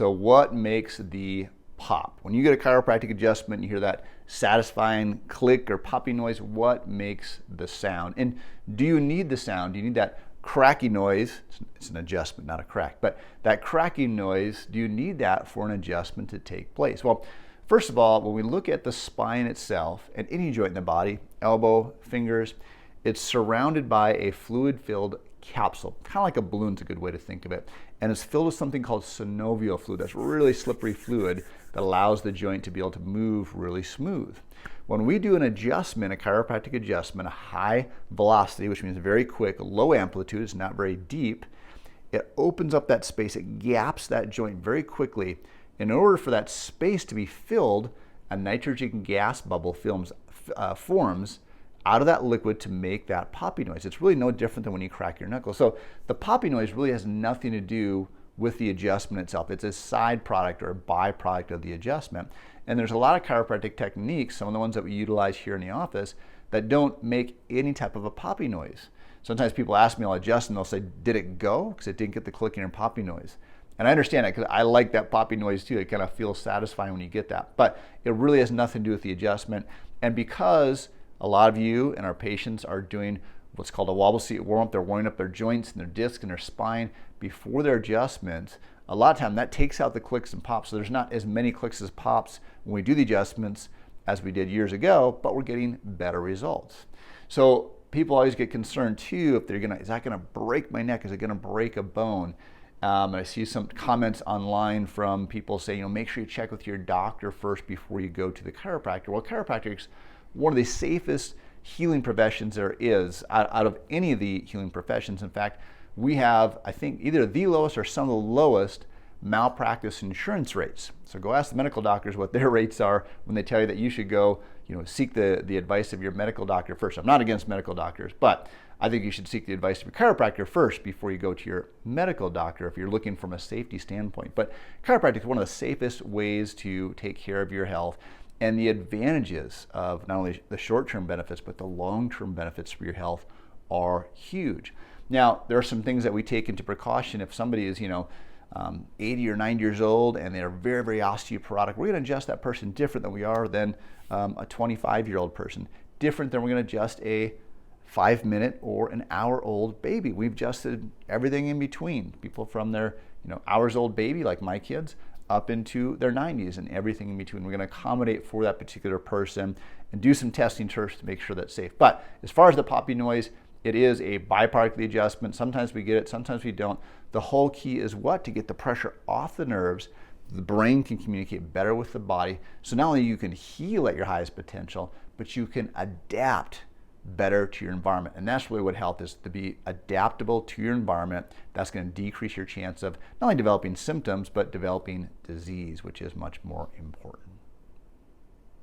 So what makes the pop? When you get a chiropractic adjustment, you hear that satisfying click or popping noise. What makes the sound? And do you need the sound? Do you need that cracking noise? It's an adjustment, not a crack, but that cracking noise, do you need that for an adjustment to take place? Well, first of all, when we look at the spine itself and any joint in the body, elbow, fingers, it's surrounded by a fluid-filled capsule, kind of like a balloon's a good way to think of it. And it's filled with something called synovial fluid. That's really slippery fluid that allows the joint to be able to move really smooth. When we do an adjustment, a chiropractic adjustment, a high velocity, which means very quick, low amplitude, it's not very deep, it opens up that space, it gaps that joint very quickly. In order for that space to be filled, a nitrogen gas bubble forms out of that liquid to make that poppy noise. It's really no different than when you crack your knuckles. So the poppy noise really has nothing to do with the adjustment itself. It's a side product or a byproduct of the adjustment. And there's a lot of chiropractic techniques, some of the ones that we utilize here in the office, that don't make any type of a poppy noise. Sometimes people ask me, I'll adjust and they'll say, did it go? Because it didn't get the clicking or poppy noise. And I understand that because I like that poppy noise too. It kind of feels satisfying when you get that. But it really has nothing to do with the adjustment. And because a lot of you and our patients are doing what's called a wobble seat warm up, they're warming up their joints and their disc and their spine before their adjustments, a lot of time that takes out the clicks and pops. So there's not as many clicks as pops when we do the adjustments as we did years ago, but we're getting better results. So people always get concerned too, if is that gonna break my neck? Is it gonna break a bone? I see some comments online from people saying, make sure you check with your doctor first before you go to the chiropractor. Well, chiropractic's one of the safest healing professions there is out of any of the healing professions. In fact, we have, I think, either the lowest or some of the lowest malpractice insurance rates. So go ask the medical doctors what their rates are when they tell you that you should go, seek the advice of your medical doctor first. I'm not against medical doctors, but I think you should seek the advice of your chiropractor first before you go to your medical doctor if you're looking from a safety standpoint. But chiropractic is one of the safest ways to take care of your health. And the advantages of not only the short-term benefits, but the long-term benefits for your health are huge. Now, there are some things that we take into precaution. If somebody is, 80 or 90 years old and they're very, very osteoporotic, we're going to adjust that person different than we are than a 25-year-old person. Different than we're going to adjust a 5-minute or an hour-old baby. We've adjusted everything in between. People from their, hours-old baby, like my kids, up into their 90s and everything in between. We're going to accommodate for that particular person and do some testing first to make sure that's safe. But as far as the poppy noise, it is a byproduct of the adjustment. Sometimes we get it, sometimes we don't. The whole key is what? To get the pressure off the nerves. The brain can communicate better with the body. So not only you can heal at your highest potential, but you can adapt better to your environment. And that's really what health is, to be adaptable to your environment. That's going to decrease your chance of not only developing symptoms, but developing disease, which is much more important.